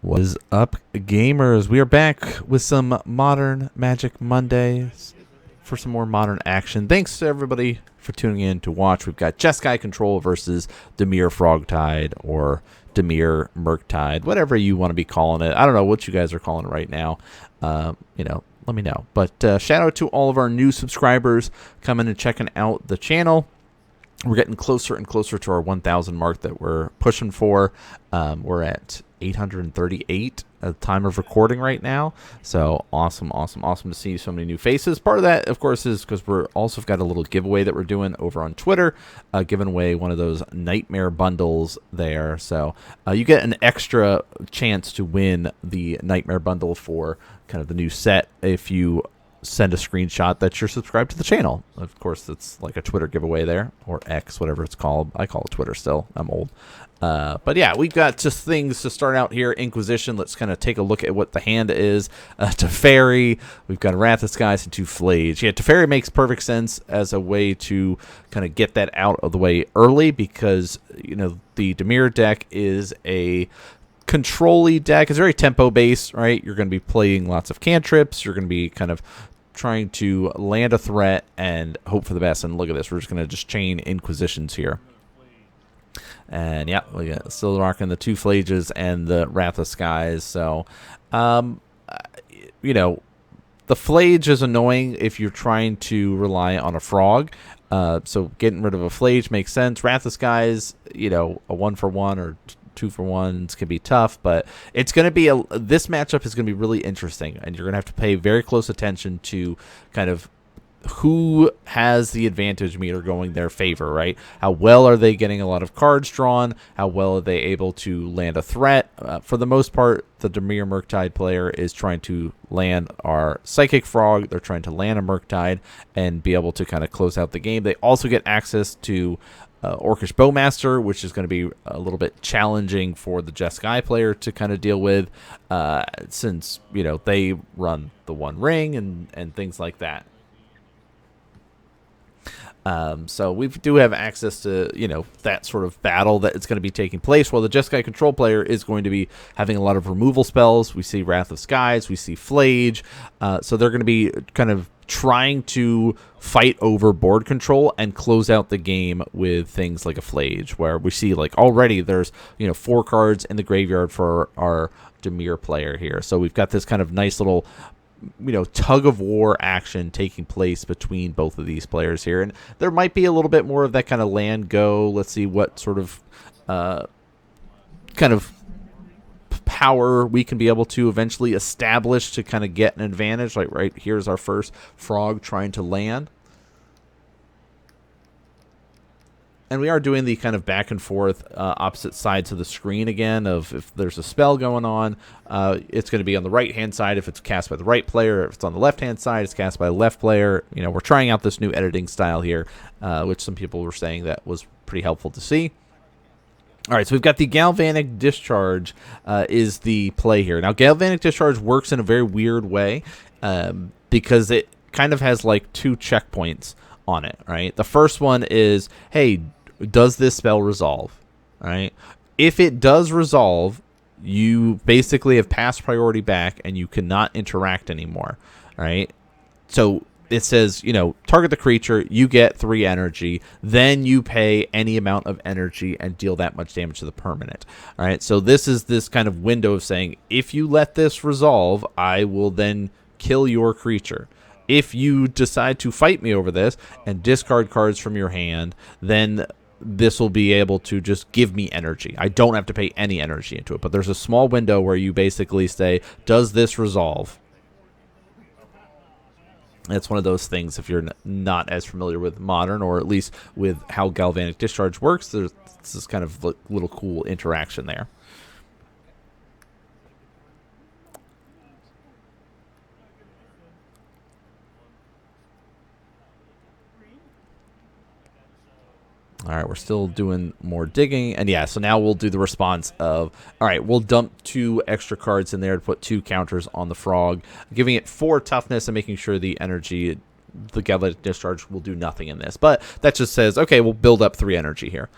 What is up, gamers? We are back with some Modern Magic Mondays for some more modern action. Thanks to everybody for tuning in to watch. We've got Jeskai Control versus Dimir Murktide or Dimir Murktide, whatever you want to be calling it. I don't know what you guys are calling it right now. Let me know. But shout out to all of our new subscribers coming and checking out the channel. We're getting closer and closer to our 1,000 mark that we're pushing for. We're at 838 at the time of recording right now. So awesome to see so many new faces. Part of that, of course, is because we're also got a little giveaway that we're doing over on Twitter, giving away one of those nightmare bundles there. So you get an extra chance to win the nightmare bundle for kind of the new set if you send a screenshot that you're subscribed to the channel. Of course, it's like a Twitter giveaway there, or X, whatever it's called. I call it Twitter still. I'm old. But yeah, we've got just things to start out here. Inquisition, let's kind of take a look at what the hand is. Teferi, we've got Wrath of Skies and 2 Flage. Yeah, Teferi makes perfect sense as a way to kind of get that out of the way early because, you know, the Dimir deck is a control-y deck. It's very tempo-based, right? You're going to be playing lots of cantrips. You're going to be kind of trying to land a threat and hope for the best. And look at this. We're just going to just chain Inquisitions here. And yeah, we got still rocking the 2 Flages and the Wrath of Skies. So, you know, the Flage is annoying if you're trying to rely on a frog. So getting rid of a Flage makes sense. Wrath of Skies, you know, a 1-for-1 or 2-for-1s can be tough, but it's going to be this matchup is going to be really interesting, and you're going to have to pay very close attention to kind of who has the advantage meter going their favor, right? How well are they getting a lot of cards drawn? How well are they able to land a threat? For the most part, the Dimir Murktide player is trying to land our Psychic Frog. They're trying to land a Murktide and be able to kind of close out the game. They also get access to Orcish Bowmaster, which is going to be a little bit challenging for the Jeskai player to kind of deal with, since, you know, they run the One Ring and things like that. So we do have access to, you know, that sort of battle that is going to be taking place, while the Jeskai Control player is going to be having a lot of removal spells. We see Wrath of Skies, we see Flage, so they're going to be kind of trying to fight over board control and close out the game with things like a Flage, where we see, like, already there's, you know, 4 cards in the graveyard for our Dimir player here. So we've got this kind of nice little, you know, tug of war action taking place between both of these players here, and there might be a little bit more of that kind of land go. Let's see what sort of kind of power we can be able to eventually establish to kind of get an advantage. Like right here's our first frog trying to land. And we are doing the kind of back and forth opposite sides of the screen again of if there's a spell going on, it's going to be on the right-hand side if it's cast by the right player. If it's on the left-hand side, it's cast by the left player. You know, we're trying out this new editing style here, which some people were saying that was pretty helpful to see. All right, so we've got the Galvanic Discharge is the play here. Now, Galvanic Discharge works in a very weird way because it kind of has like 2 checkpoints on it, right? The first one is, hey, does this spell resolve? Right? If it does resolve, you basically have passed priority back and you cannot interact anymore, right? So it says, you know, target the creature, you get 3 energy, then you pay any amount of energy and deal that much damage to the permanent. All right, so this is this kind of window of saying, if you let this resolve, I will then kill your creature. If you decide to fight me over this and discard cards from your hand, then this will be able to just give me energy. I don't have to pay any energy into it, but there's a small window where you basically say, does this resolve? It's one of those things, if you're not as familiar with Modern, or at least with how Galvanic Discharge works, there's this kind of little cool interaction there. All right, we're still doing more digging. And yeah, so now we'll do the response of, all right, we'll dump 2 extra cards in there to put 2 counters on the frog, giving it 4 toughness and making sure the energy, the Galvanic Discharge, will do nothing in this. But that just says, okay, we'll build up 3 energy here.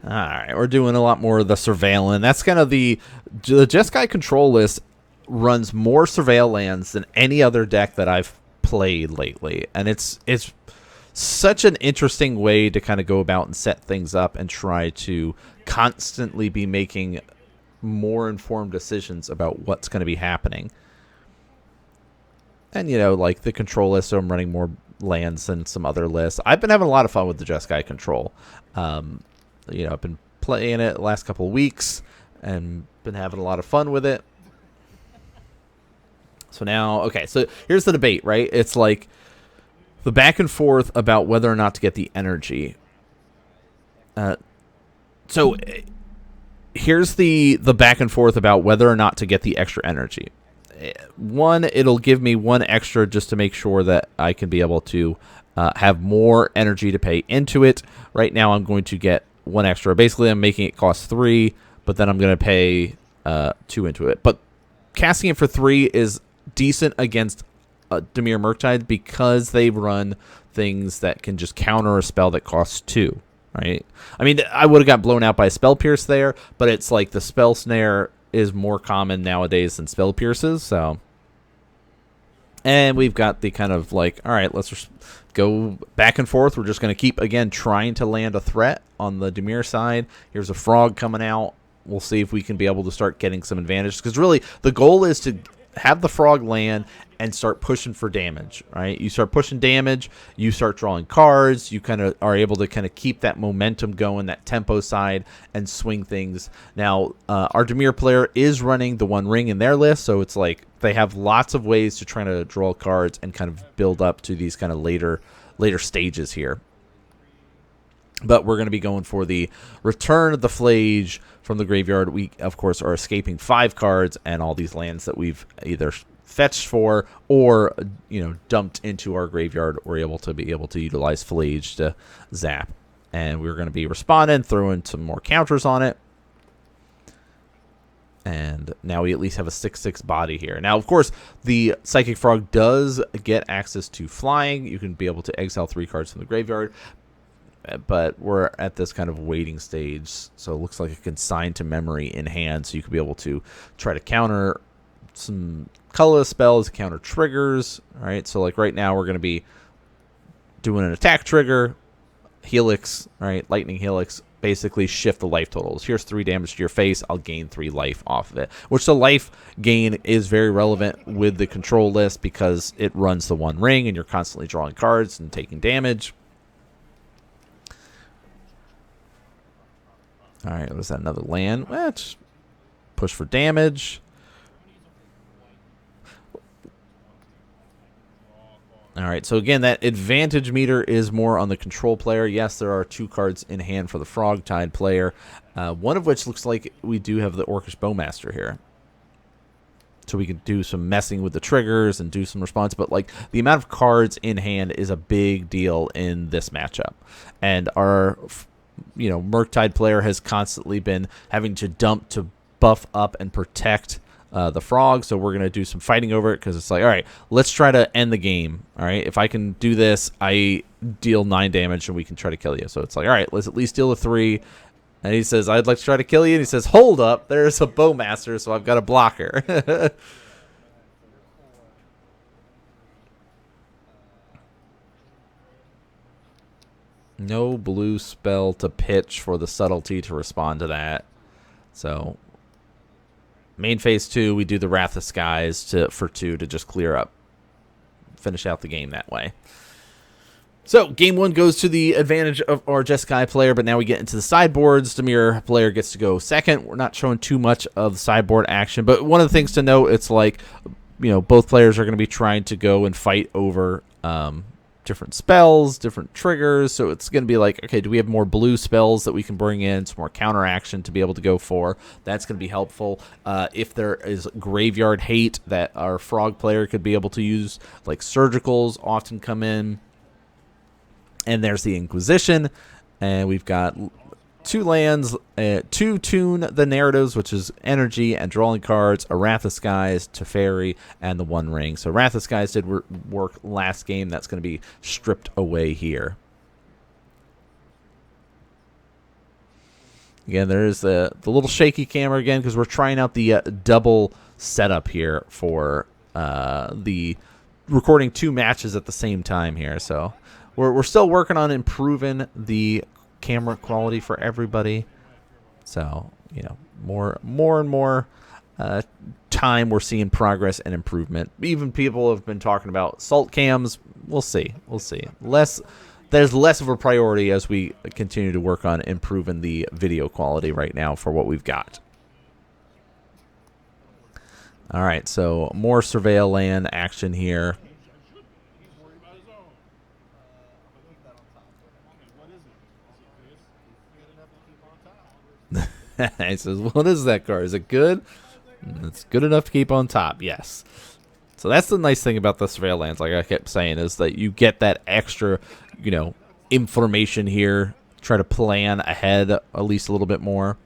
All right, we're doing a lot more of the surveillance. That's kind of the Jeskai Control list runs more surveil lands than any other deck that I've played lately, and it's such an interesting way to kind of go about and set things up and try to constantly be making more informed decisions about what's going to be happening. And, you know, like the control list, so I'm running more lands than some other lists. I've been having a lot of fun with the Jeskai Control. You know, I've been playing it the last couple of weeks and been having a lot of fun with it. So now, okay, so here's the debate, right? It's like the back and forth about whether or not to get the energy. So here's the back and forth about whether or not to get the extra energy. One, it'll give me one extra just to make sure that I can be able to have more energy to pay into it. Right now, I'm going to get one extra. Basically, I'm making it cost 3, but then I'm going to pay 2 into it. But casting it for 3 is decent against Dimir Murktide because they run things that can just counter a spell that costs 2, right? I mean, I would have got blown out by Spell Pierce there, but it's like the Spell Snare is more common nowadays than Spell Pierces, so. And we've got the kind of like, all right, let's just go back and forth. We're just going to keep, again, trying to land a threat on the Dimir side. Here's a frog coming out. We'll see if we can be able to start getting some advantage, because really the goal is to have the frog land and start pushing for damage, right? You start pushing damage, you start drawing cards, you kind of are able to kind of keep that momentum going, that tempo side, and swing things. Now, our Dimir player is running the One Ring in their list, so it's like they have lots of ways to try to draw cards and kind of build up to these kind of later stages here. But we're going to be going for the Return of the Flage from the graveyard. We, of course, are escaping 5 cards and all these lands that we've either fetched for or, you know, dumped into our graveyard. We're able to utilize Flage to zap. And we're going to be responding, throwing some more counters on it. And now we at least have a 6/6 body here. Now, of course, the Psychic Frog does get access to flying. You can be able to exile 3 cards from the graveyard. But we're at this kind of waiting stage, so it looks like a consign to memory in hand, so you could be able to try to counter some colorless spells, counter triggers, all right? So like right now we're going to be doing an attack trigger, Helix, all right, Lightning Helix, basically shift the life totals. Here's 3 damage to your face, I'll gain 3 life off of it, which the life gain is very relevant with the control list because it runs the One Ring and you're constantly drawing cards and taking damage. All right, was that another land? Let's push for damage. All right, so again, that advantage meter is more on the control player. Yes, there are 2 cards in hand for the Frogtide player, one of which looks like we do have the Orcish Bowmaster here. So we can do some messing with the triggers and do some response, but like the amount of cards in hand is a big deal in this matchup. And our Murktide player has constantly been having to dump to buff up and protect the frog, so we're going to do some fighting over it because it's like, all right, let's try to end the game. All right, if I can do this, I deal 9 damage and we can try to kill you. So it's like, all right, let's at least deal a 3. And he says, I'd like to try to kill you. And he says, hold up, there's a Bowmaster, so I've got a blocker. No blue spell to pitch for the subtlety to respond to that. So, main phase 2, we do the Wrath of Skies for 2 to just clear up. Finish out the game that way. So, game 1 goes to the advantage of our Jeskai player, but now we get into the sideboards. Dimir player gets to go second. We're not showing too much of the sideboard action, but one of the things to note, it's like, both players are going to be trying to go and fight over different spells, different triggers, so it's going to be like, okay, do we have more blue spells that we can bring in, some more counter action to be able to go for? That's going to be helpful. If there is graveyard hate that our frog player could be able to use, like surgicals often come in. And there's the Inquisition, and we've got 2 lands, 2 Tune the Narratives, which is energy and drawing cards, a Wrath of Skies, Teferi, and the One Ring. So Wrath of Skies did work last game. That's going to be stripped away here. Again, there's the little shaky camera again because we're trying out the double setup here for the recording 2 matches at the same time here. So we're still working on improving the camera quality for everybody. So, you know, more and more time we're seeing progress and improvement. Even people have been talking about salt cams. We'll see. There's less of a priority as we continue to work on improving the video quality right now for what we've got. All right, so more surveil land action here. He says, what is that card? Is it good? It's good enough to keep on top, yes. So that's the nice thing about the surveil lands, like I kept saying, is that you get that extra, you know, information here. Try to plan ahead at least a little bit more.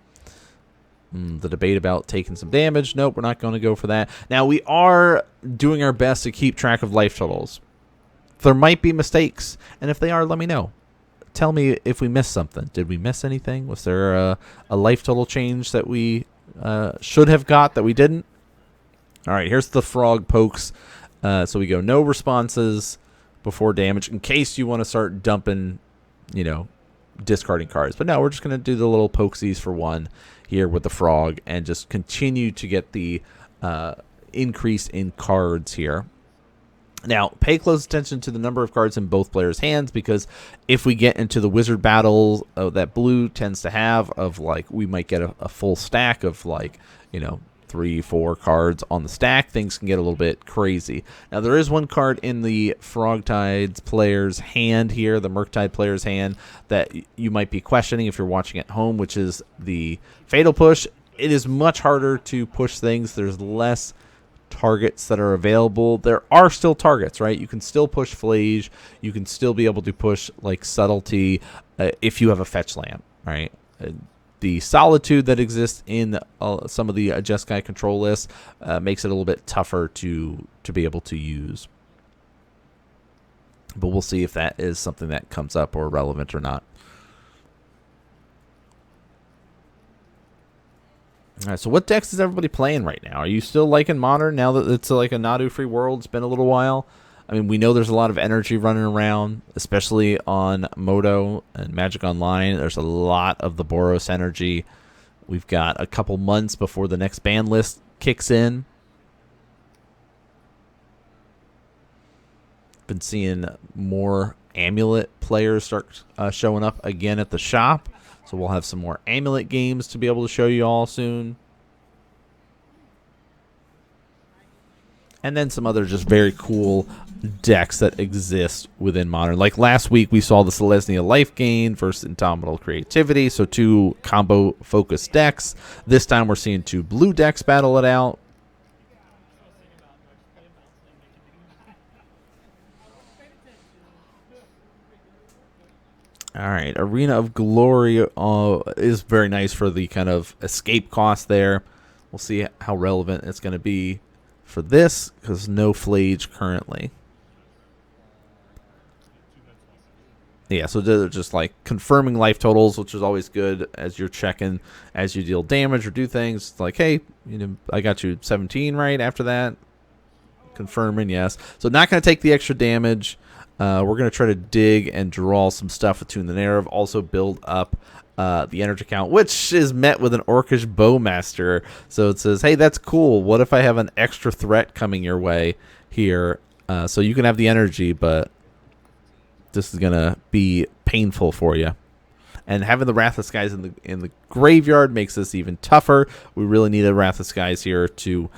The debate about taking some damage. Nope, we're not going to go for that. Now, we are doing our best to keep track of life totals. There might be mistakes, and if they are, let me know. Tell me if we missed something. Did we miss anything? Was there a life total change that we should have got that we didn't? All right, here's the frog pokes. So we go no responses before damage in case you want to start dumping, you know, discarding cards. But no, we're just going to do the little pokesies for 1 here with the frog and just continue to get the increase in cards here. Now, pay close attention to the number of cards in both players' hands, because if we get into the wizard battle that blue tends to have, of like we might get a full stack of like, you know, 3-4 cards on the stack, things can get a little bit crazy. Now, there is 1 card in the Frogtide's player's hand here, the Murktide player's hand, that you might be questioning if you're watching at home, which is the Fatal Push. It is much harder to push things. There's less targets that are available. There are still targets, right? You can still push Flage. You can still be able to push like Subtlety if you have a fetch land, right? The Solitude that exists in some of the Jeskai Control lists makes it a little bit tougher to be able to use. But we'll see if that is something that comes up or relevant or not. All right, so what decks is everybody playing right now? Are you still liking Modern now that it's like a Nadu-free world? It's been a little while. I mean, we know there's a lot of energy running around, especially on Moto and Magic Online. There's a lot of the Boros energy. We've got a couple months before the next ban list kicks in. Been seeing more Amulet players start showing up again at the shop. So we'll have some more Amulet games to be able to show you all soon. And then some other just very cool decks that exist within Modern. Like last week, we saw the Selesnya Life Gain versus Indomitable Creativity. So 2 combo-focused decks. This time we're seeing 2 blue decks battle it out. All right, Arena of Glory is very nice for the kind of escape cost there. We'll see how relevant it's going to be for this, because no Flage currently. Yeah, so they're just like confirming life totals, which is always good as you're checking as you deal damage or do things. It's like, hey, you know, I got you 17 right after that. Confirming, yes. So not going to take the extra damage. We're going to try to dig and draw some stuff with Tune the Narrative. Also build up the energy count, which is met with an Orcish Bowmaster. So it says, hey, that's cool. What if I have an extra threat coming your way here? So you can have the energy, but this is going to be painful for you. And having the Wrath of Skies in the graveyard makes this even tougher. We really need a Wrath of Skies here to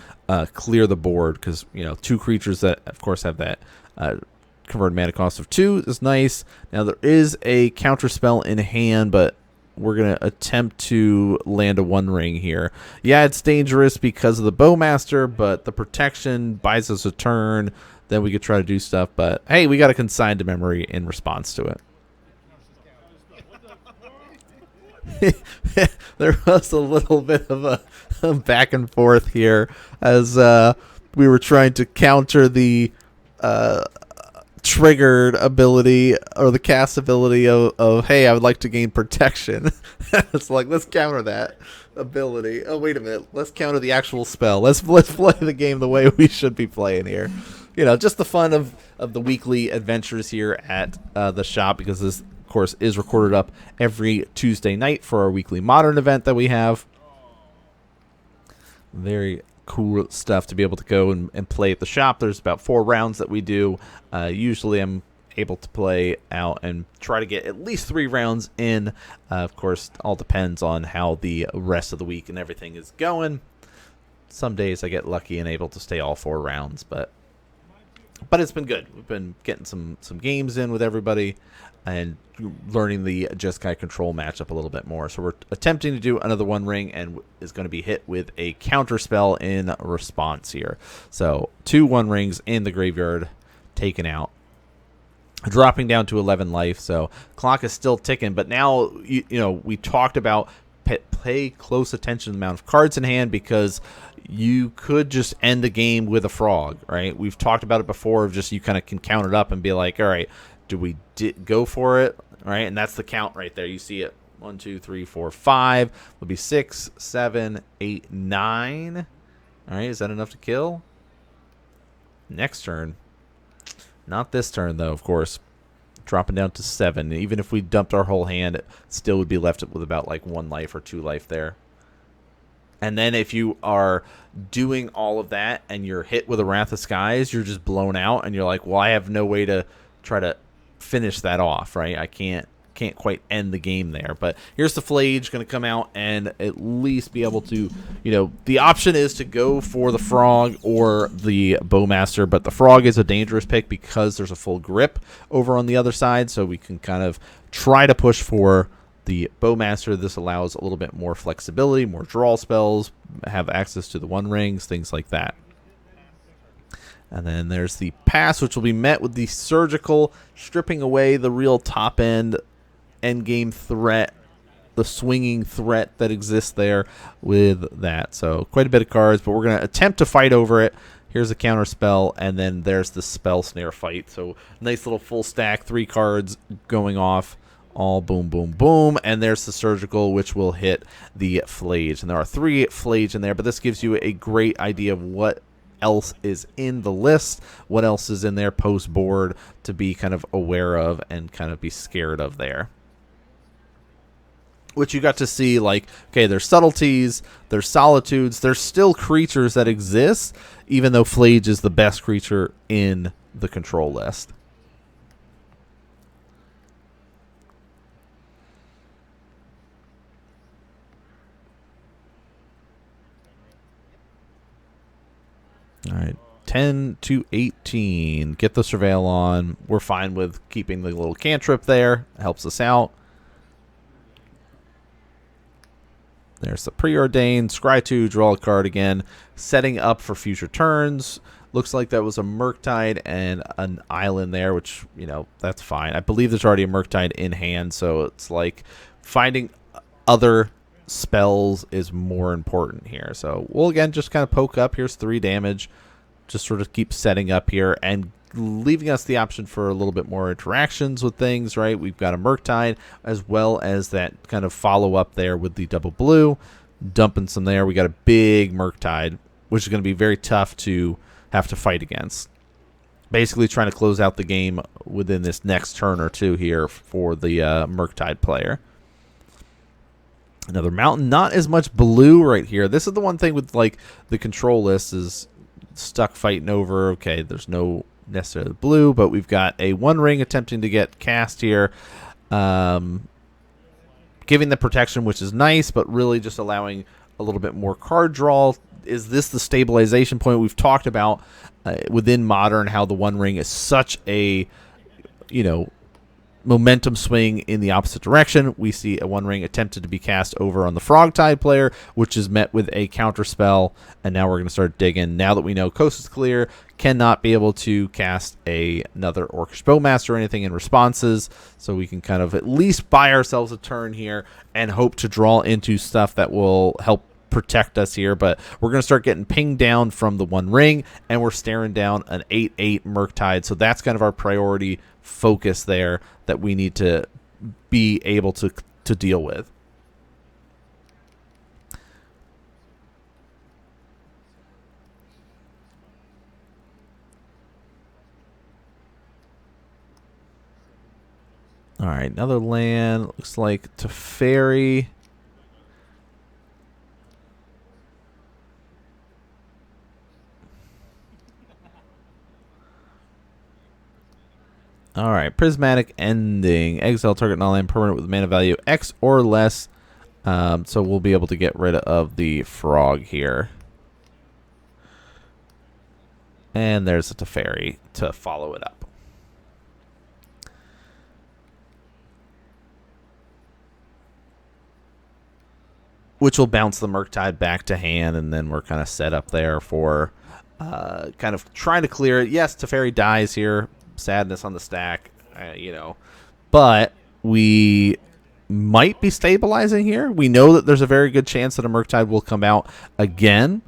clear the board, because, you know, 2 creatures that, of course, have that converted mana cost of 2 is nice. Now, there is a counter spell in hand, but we're going to attempt to land a 1 ring here. Yeah, it's dangerous because of the Bowmaster, but the protection buys us a turn. Then we could try to do stuff, but hey, we got a Consign to Memory in response to it. There was a little bit of a back and forth here as we were trying to counter the triggered ability or the cast ability of hey, I would like to gain protection. It's like, let's counter that ability. Oh, wait a minute. Let's counter the actual spell. Let's play the game the way we should be playing here. You know, just the fun of the weekly adventures here at the shop, because this, of course, is recorded up every Tuesday night for our weekly Modern event that we have. Very cool stuff to be able to go and play at the shop. There's about 4 rounds that we do. Usually I'm able to play out and try to get at least 3 rounds in. Of course, all depends on how the rest of the week and everything is going. Some days I get lucky and able to stay all 4 rounds, but it's been good. We've been getting some games in with everybody and learning the Jeskai Control matchup a little bit more. So we're attempting to do another One Ring and is going to be hit with a counter spell in response here. So 2 One Rings in the graveyard taken out, dropping down to 11 life. So clock is still ticking, but now you know, we talked about pay close attention to the amount of cards in hand, because you could just end the game with a frog, right? We've talked about it before, of just you kind of can count it up and be like, all right, do we go for it, right? And that's the count right there. You see it. 1, 2, 3, 4, 5. Would be 6, 7, 8, 9. All right, is that enough to kill? Next turn. Not this turn, though, of course. Dropping down to 7. Even if we dumped our whole hand, it still would be left with about like 1 life or 2 life there. And then if you are doing all of that and you're hit with a Wrath of Skies, you're just blown out, and you're like, well, I have no way to try to finish that off, right? I can't quite end the game there. But here's the Flage going to come out and at least be able to, you know, the option is to go for the Frog or the Bowmaster, but the Frog is a dangerous pick because there's a full grip over on the other side, so we can kind of try to push for the Bowmaster. This allows a little bit more flexibility, more draw spells, have access to the One Rings, things like that. And then there's the pass, which will be met with the Surgical, stripping away the real top-end endgame threat, the swinging threat that exists there with that. So quite a bit of cards, but we're going to attempt to fight over it. Here's a counter spell, and then there's the Spell Snare fight. So nice little full stack, 3 cards going off. All boom, boom, boom. And there's the Surgical, which will hit the Flage. And there are 3 Flage in there, but this gives you a great idea of what else is in the list, what else is in there post board to be kind of aware of and kind of be scared of there. Which you got to see, like, okay, there's subtleties, there's solitudes, there's still creatures that exist, even though Flage is the best creature in the control list. All right, 10 to 18. Get the Surveil on. We're fine with keeping the little cantrip there. Helps us out. There's the Preordained. Scry 2, draw a card again. Setting up for future turns. Looks like that was a Murktide and an island there, which, you know, that's fine. I believe there's already a Murktide in hand, so it's like finding other spells is more important here. So we'll again just kind of poke up. Here's 3 damage. Just sort of keep setting up here and leaving us the option for a little bit more interactions with things, right? We've got a Murktide as well as that kind of follow up there with the double blue. Dumping some there. We got a big Murktide, which is going to be very tough to have to fight against. Basically trying to close out the game within this next turn or 2 here for the Murktide player. Another mountain, not as much blue right here. This is the one thing with like the control list is stuck fighting over. Okay, there's no necessarily blue, but we've got a One Ring attempting to get cast here, giving the protection, which is nice, but really just allowing a little bit more card draw. Is this the stabilization point we've talked about within Modern? How the One Ring is such a, you know, momentum swing in the opposite direction. We see a One Ring attempted to be cast over on the Frogtide player, which is met with a counter spell, and now we're going to start digging. Now that we know Coast is clear, cannot be able to cast another Orcish Bowmaster or anything in responses, so we can kind of at least buy ourselves a turn here and hope to draw into stuff that will help protect us here, but we're going to start getting pinged down from the one ring, and we're staring down an 8/8 Murktide. So that's kind of our priority focus there that we need to be able to deal with. All right, another land. Looks like Teferi. All right, Prismatic Ending. Exile target non-land permanent with mana value X or less. So we'll be able to get rid of the frog here. And there's a Teferi to follow it up. Which will bounce the Murktide back to hand, and then we're kind of set up there for kind of trying to clear it. Yes, Teferi dies here. Sadness on the stack, you know. But we might be stabilizing here. We know that there's a very good chance that a Murktide will come out again.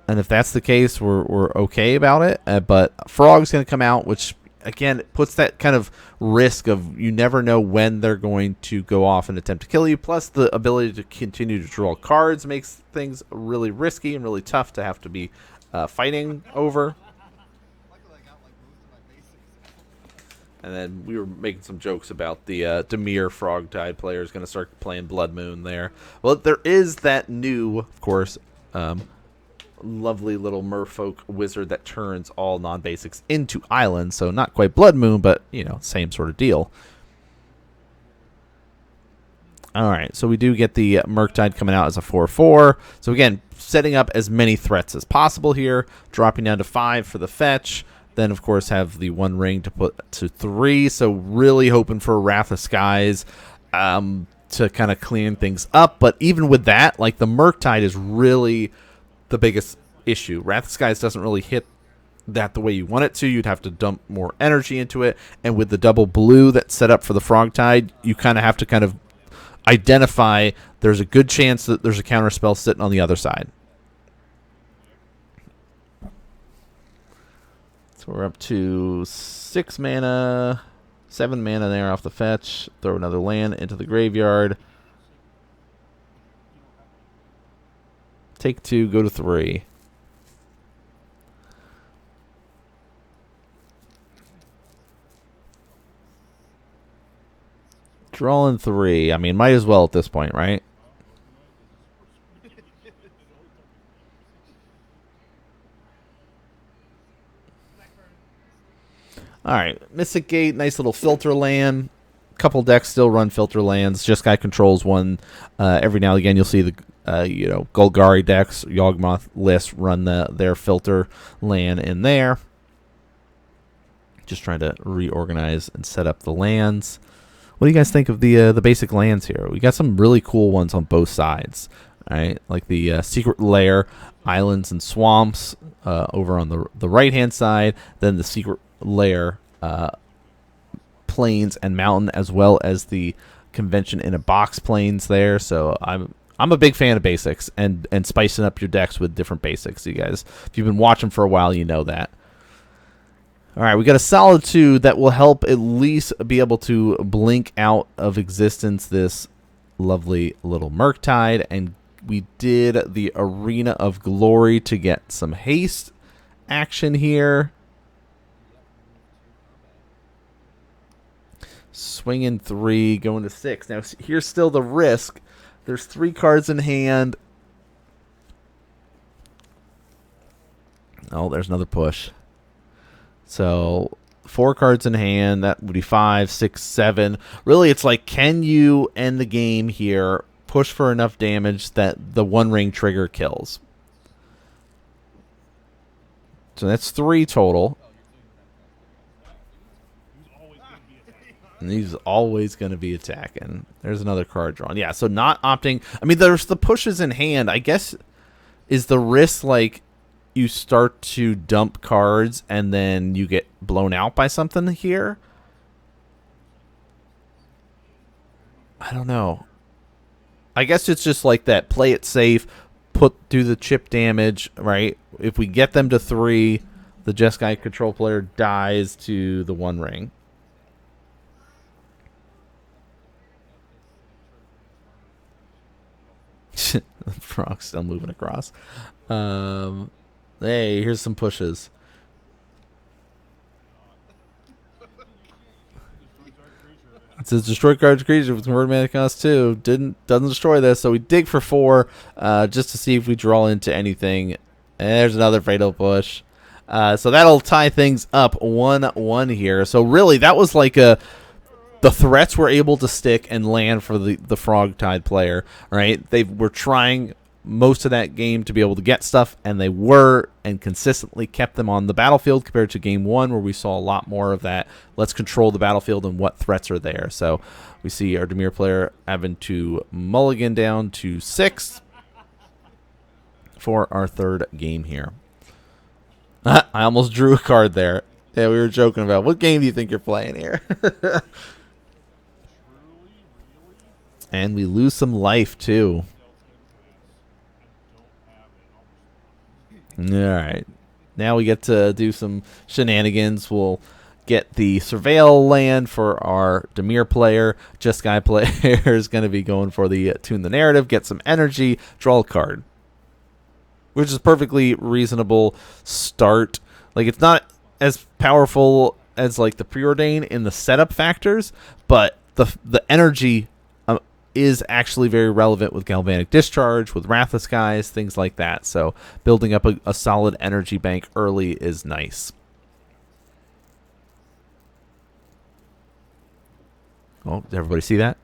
And if that's the case, we're okay about it. But Frog's going to come out, which, again, it puts that kind of risk of you never know when they're going to go off and attempt to kill you. Plus, the ability to continue to draw cards makes things really risky and really tough to have to be fighting over. And then we were making some jokes about the Dimir Murktide player is going to start playing Blood Moon there. Well, there is that new, of course, lovely little merfolk wizard that turns all non-basics into islands. So not quite Blood Moon, but, you know, same sort of deal. All right, so we do get the Murktide coming out as a 4/4. So again, setting up as many threats as possible here, dropping down to 5 for the fetch. Then, of course, have the one ring to put to 3. So really hoping for Wrath of Skies to kind of clean things up. But even with that, like, the Murktide is really the biggest issue. Wrath of Skies doesn't really hit that the way you want it to. You'd have to dump more energy into it. And with the double blue that's set up for the Frogtide, you kind of have to kind of identify there's a good chance that there's a counter spell sitting on the other side. So we're up to 6 mana, 7 mana there off the fetch. Throw another land into the graveyard. Take 2, go to 3. Drawing 3. I mean, might as well at this point, right? All right, Mystic Gate, nice little filter land. Couple decks still run filter lands. Jeskai Controls one. Every now and again, you'll see the Golgari decks, Yawgmoth lists run their filter land in there. Just trying to reorganize and set up the lands. What do you guys think of the basic lands here? We got some really cool ones on both sides. All right, like the Secret Lair, Islands and Swamps over on the right-hand side. Then the Secret Lair, Plains and Mountain, as well as the Convention in a Box Plains there. So I'm a big fan of basics and spicing up your decks with different basics. You guys, if you've been watching for a while, you know that. All right, we got a Solitude that will help at least be able to blink out of existence this lovely little Murktide. And we did the Arena of Glory to get some haste action here. Swinging 3, going to 6. Now, here's still the risk. There's 3 cards in hand. Oh, there's another push. So 4 cards in hand. That would be 5, 6, 7. Really, it's like, can you end the game here, push for enough damage that the one ring trigger kills? So that's 3 total. And he's always going to be attacking. There's another card drawn. Yeah, so not opting. I mean, there's the pushes in hand. I guess, is the risk like you start to dump cards and then you get blown out by something here? I don't know. I guess it's just like that. Play it safe. do the chip damage, right? If we get them to 3, the Jeskai Control player dies to the 1 ring. The frog's still moving across. Hey, here's some pushes. It says destroy cards creature with converted mana cost 2. Doesn't destroy this, so we dig for 4 just to see if we draw into anything. And there's another fatal push. So that'll tie things up 1-1 here. So really, that was like the threats were able to stick and land for the Frogtide player, right? They were trying most of that game to be able to get stuff, and they were, and consistently kept them on the battlefield compared to game 1, where we saw a lot more of that. Let's control the battlefield and what threats are there. So we see our Dimir player having to mulligan down to 6 for our 3rd game here. I almost drew a card there. Yeah, we were joking about what game do you think you're playing here? And we lose some life too. All right. Now we get to do some shenanigans. We'll get the Surveil land for our Dimir player. Jeskai player is going to be going for the Tune the Narrative, get some energy, draw a card. Which is perfectly reasonable start. Like, it's not as powerful as like the Preordain in the setup factors, but the energy is actually very relevant with Galvanic Discharge, with Wrath of Skies, things like that. So building up a solid energy bank early is nice. Oh, did everybody see that?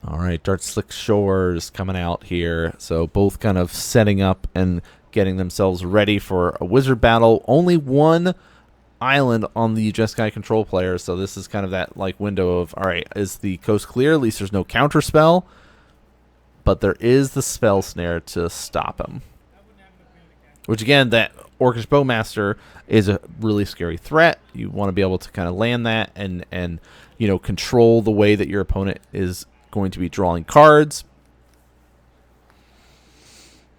All right, Dark Slick Shores coming out here. So both kind of setting up and getting themselves ready for a wizard battle. Only 1 island on the Jeskai Control player, so this is kind of that like window of, all right, is the coast clear? At least there's no counter spell, but there is the spell snare to stop him. Which again, that Orcish Bowmaster is a really scary threat. You want to be able to kind of land that and you know, control the way that your opponent is going to be drawing cards.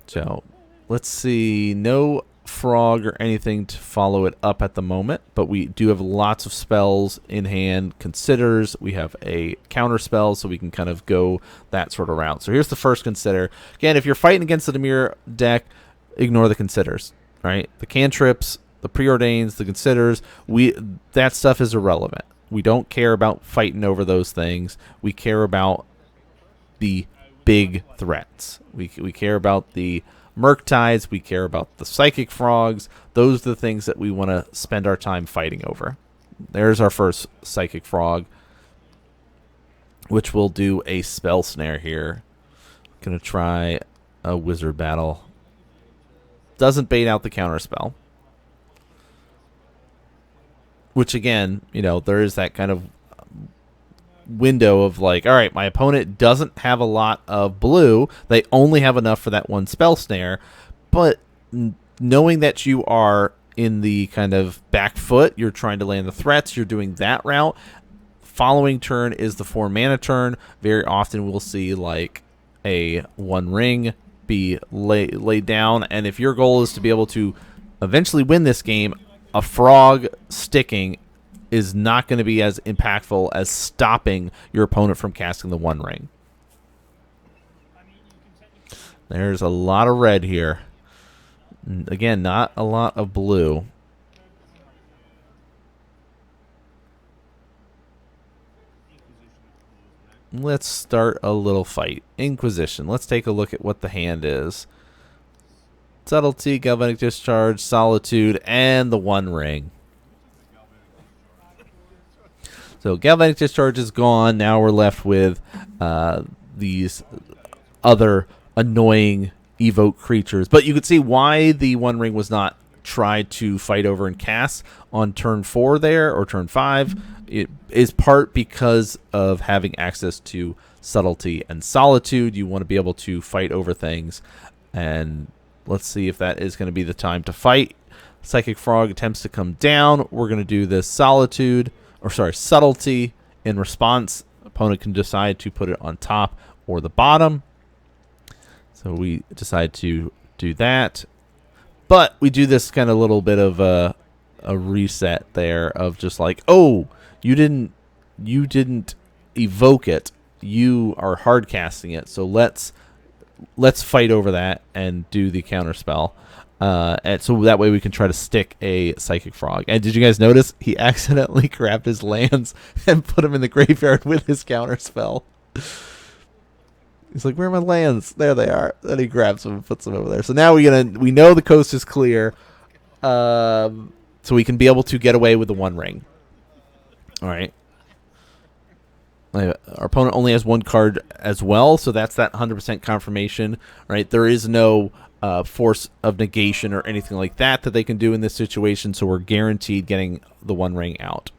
So let's see, no frog or anything to follow it up at the moment, but we do have lots of spells in hand. Considers, we have a counter spell, so we can kind of go that sort of route. So here's the first Consider. Again, if you're fighting against the Dimir deck, ignore the Considers, right? The cantrips, the Preordains, the Considers, that stuff is irrelevant. We don't care about fighting over those things. We care about the big threats. We care about the Murktides, we care about the Psychic Frogs. Those are the things that we want to spend our time fighting over. There's our first Psychic Frog, which will do a Spell Snare here. Gonna try a Wizard Battle. Doesn't bait out the counter spell. Which again, you know, there is that kind of window of like, all right, my opponent doesn't have a lot of blue. They only have enough for that 1 spell snare. But knowing that you are in the kind of back foot, you're trying to land the threats, you're doing that route. Following turn is the 4 mana turn. Very often we'll see like a 1 ring be laid down. And if your goal is to be able to eventually win this game, a frog sticking is not going to be as impactful as stopping your opponent from casting the 1 ring. There's a lot of red here. Again, not a lot of blue. Let's start a little fight. Inquisition. Let's take a look at what the hand is. Subtlety, Galvanic Discharge, Solitude, and the 1 ring. So Galvanic Discharge is gone. Now we're left with these other annoying evoke creatures. But you could see why the 1 ring was not tried to fight over and cast on turn 4 there, or turn 5. It is part because of having access to Subtlety and Solitude. You want to be able to fight over things. And let's see if that is going to be the time to fight. Psychic Frog attempts to come down. We're going to do this Subtlety in response. Opponent can decide to put it on top or the bottom. So we decide to do that. But we do this kind of little bit of a reset there of just like, oh, you didn't evoke it. You are hard casting it. So let's fight over that and do the counter spell. And so that way we can try to stick a Psychic Frog. And did you guys notice he accidentally grabbed his lands and put them in the graveyard with his counter spell? He's like, where are my lands? There they are. Then he grabs them and puts them over there. So now we know the coast is clear. So we can be able to get away with the One Ring. All right. Our opponent only has one card as well, so that's that 100% confirmation. Right? There is no force of negation or anything like that they can do in this situation, so we're guaranteed getting the One Ring out.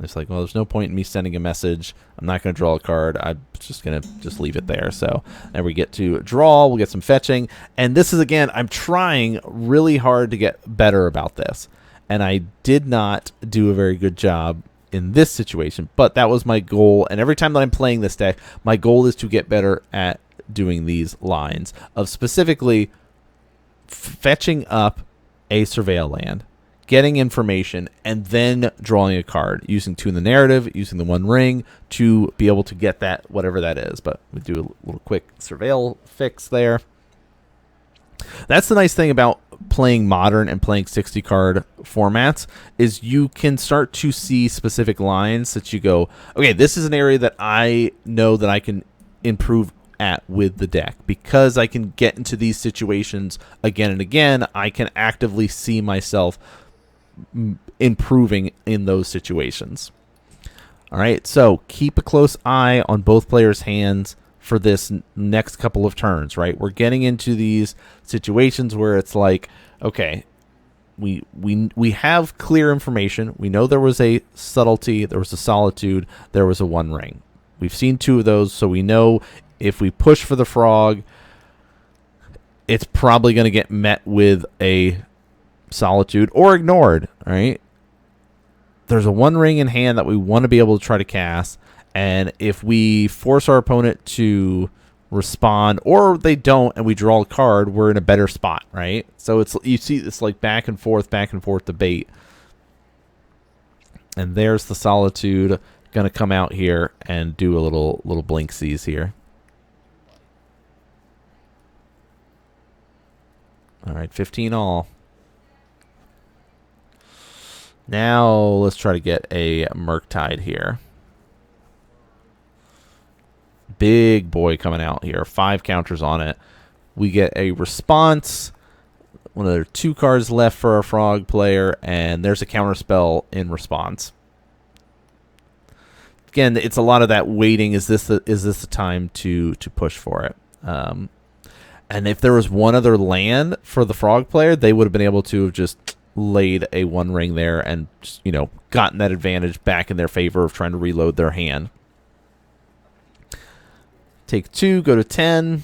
It's like, well, there's no point in me sending a message. I'm not going to draw a card. I'm just going to leave it there. So, and we get to draw. We'll get some fetching. And this is, again, I'm trying really hard to get better about this. And I did not do a very good job in this situation. But that was my goal. And every time that I'm playing this deck, my goal is to get better at doing these lines of specifically fetching up a Surveil land, getting information, and then drawing a card, using Tune the Narrative, using the One Ring to be able to get that, whatever that is. But we do a little quick Surveil fix there. That's the nice thing about playing Modern and playing 60-card formats is you can start to see specific lines that you go, okay, this is an area that I know that I can improve at with the deck. Because I can get into these situations again and again, I can actively see myself improving in those situations. All right, so keep a close eye on both players' hands for this next couple of turns, right? We're getting into these situations where it's like, okay, we have clear information. We know there was a subtlety, there was a solitude, there was a One Ring. We've seen two of those, so we know if we push for the frog, it's probably going to get met with a solitude or ignored, right? There's a One Ring in hand that we want to be able to try to cast, and if we force our opponent to respond or they don't and we draw a card, we're in a better spot, right? So it's, you see this like back and forth debate. And there's the solitude going to come out here and do a little blinksies here. All right, 15 all. Now let's try to get a Murktide here. Big boy coming out here. 5 counters on it. We get a response. One of their 2 cards left for our frog player, and there's a counter spell in response. Again, it's a lot of that waiting. Is this the time to push for it? And if there was one other land for the frog player, they would have been able to have just laid a One Ring there and, you know, gotten that advantage back in their favor of trying to reload their hand. Take 2, go to 10.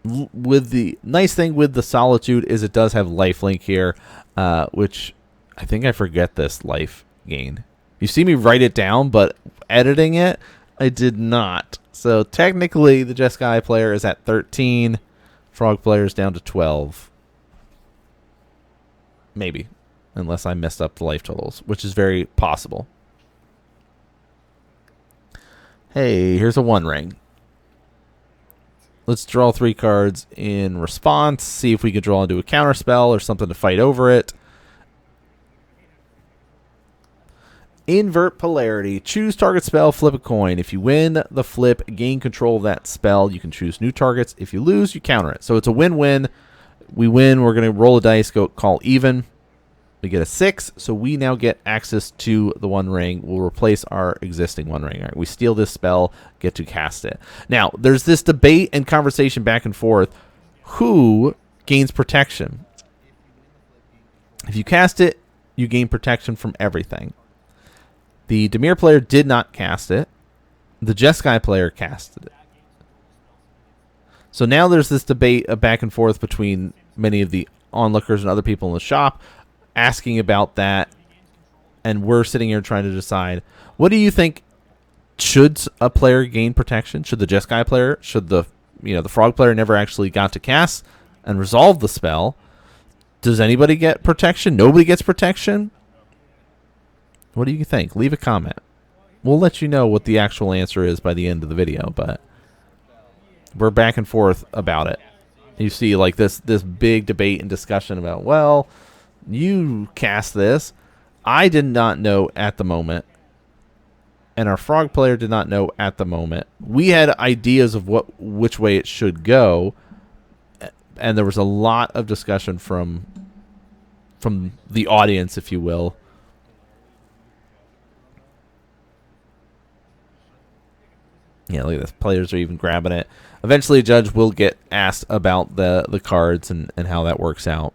With the nice thing with the Solitude is it does have lifelink here, which I think I forget this life gain. You see me write it down, but editing it, I did not. So technically, the Jeskai player is at 13. Frog player is down to 12. Maybe. Unless I messed up the life totals, which is very possible. Hey, here's a One Ring. Let's draw 3 cards in response. See if we can draw into a counter spell or something to fight over it. Invert polarity. Choose target spell, flip a coin. If you win the flip, gain control of that spell. You can choose new targets. If you lose, you counter it. So it's a win-win. We win. We're going to roll a dice, go call even. We get a 6, so we now get access to the One Ring. We'll replace our existing One Ring. All right, we steal this spell, get to cast it. Now, there's this debate and conversation back and forth. Who gains protection? If you cast it, you gain protection from everything. The Dimir player did not cast it. The Jeskai player casted it. So now there's this debate back and forth between many of the onlookers and other people in the shop asking about that. and we're sitting here trying to decide, what do you think? Should a player gain protection? Should the Jeskai player? Should the frog player never actually got to cast and resolve the spell? Does anybody get protection? Nobody gets protection? What do you think? Leave a comment. We'll let you know what the actual answer is by the end of the video, but we're back and forth about it. You see like this big debate and discussion about, well, you cast this. I did not know at the moment, and our frog player did not know at the moment. We had ideas of which way it should go, and there was a lot of discussion from the audience, if you will. Yeah, look at this. Players are even grabbing it. Eventually, a judge will get asked about the cards and how that works out.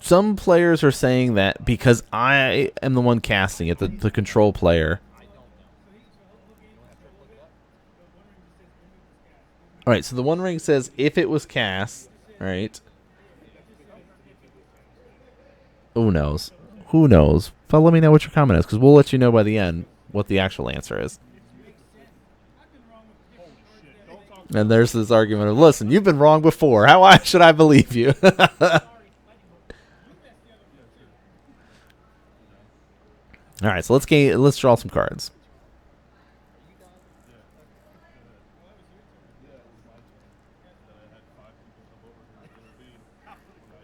Some players are saying that because I am the one casting it, the control player. All right, so the One Ring says if it was cast, right? Who knows? Who knows? But let me know what your comment is, because we'll let you know by the end what the actual answer is. And there's this argument of, listen, you've been wrong before. How should I believe you? All right, so let's draw some cards.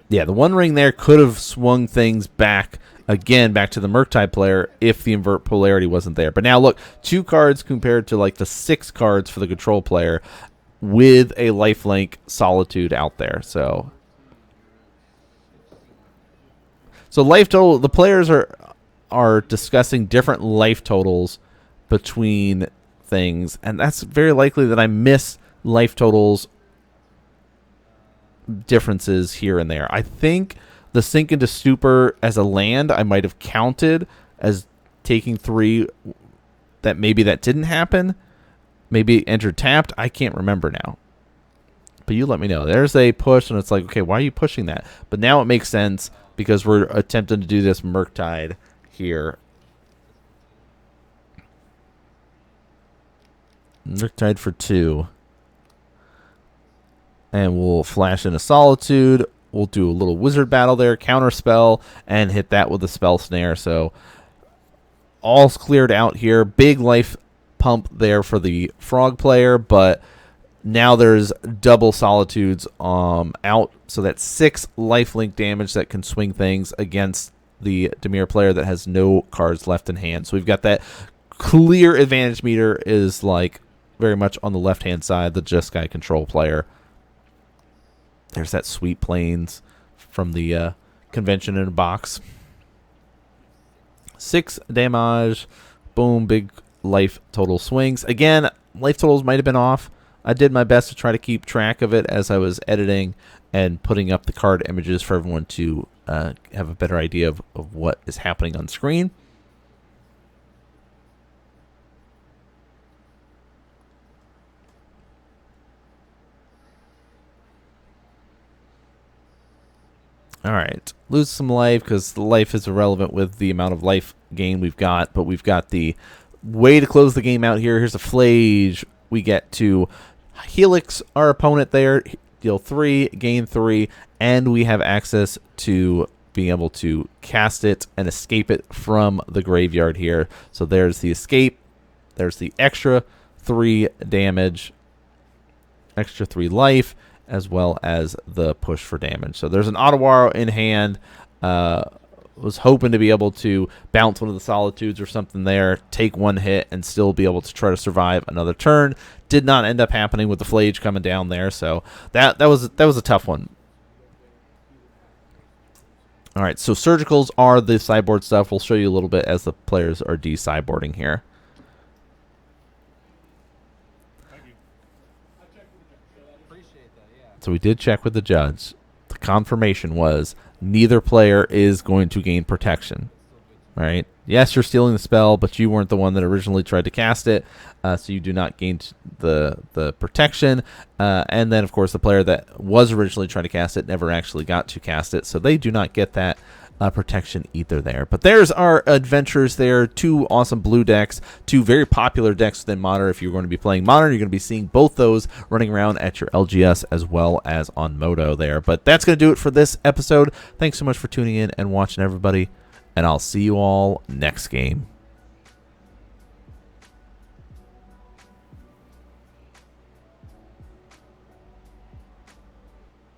Yeah, the One Ring there could have swung things back to the Murktide player if the invert polarity wasn't there. But now look, 2 cards compared to like the 6 cards for the control player with a lifelink Solitude out there. So life total, the players are discussing different life totals between things, and that's very likely that I miss life totals differences here and there. I think the Sink into Stupor as a land I might have counted as taking 3, that maybe that didn't happen. Maybe it entered tapped. I can't remember now. But you let me know. There's a push, and it's like, okay, why are you pushing that? But now it makes sense because we're attempting to do this Murktide here. Murktide for 2. And we'll flash in a Solitude. We'll do a little wizard battle there, counterspell, and hit that with a spell snare. So all's cleared out here. Big life pump there for the frog player, but now there's double Solitudes out. So that's 6 lifelink damage that can swing things against the Dimir player that has no cards left in hand. So we've got that clear advantage meter is like very much on the left-hand side, the Jeskai Control player. There's that Sweet Plains from the convention in a box. 6 damage. Boom, big life total swings. Again, life totals might have been off. I did my best to try to keep track of it as I was editing and putting up the card images for everyone to have a better idea of what is happening on screen. All right, lose some life because the life is irrelevant with the amount of life gain we've got, but we've got the way to close the game out here. Here's a Flage. We get to Helix our opponent there, deal 3, gain 3, and we have access to being able to cast it and escape it from the graveyard here. So there's the escape. There's the extra 3 damage, extra 3 life, as well as the push for damage. So there's an Ottawara in hand. Was hoping to be able to bounce one of the Solitudes or something there, take 1 hit, and still be able to try to survive another turn. Did not end up happening with the Flage coming down there, so that was a tough one. All right, so surgicals are the sideboard stuff. We'll show you a little bit as the players are de-sideboarding here. So we did check with the judge. The confirmation was neither player is going to gain protection. right? Yes, you're stealing the spell, but you weren't the one that originally tried to cast it, so you do not gain the protection. And then, of course, the player that was originally trying to cast it never actually got to cast it, so they do not get that protection either there. But there's our adventures there. 2 awesome blue decks, 2 very popular decks within Modern. If you're going to be playing Modern, you're going to be seeing both those running around at your LGS as well as on Moto there. But that's going to do it for this episode. Thanks so much for tuning in and watching, everybody, and I'll see you all next game.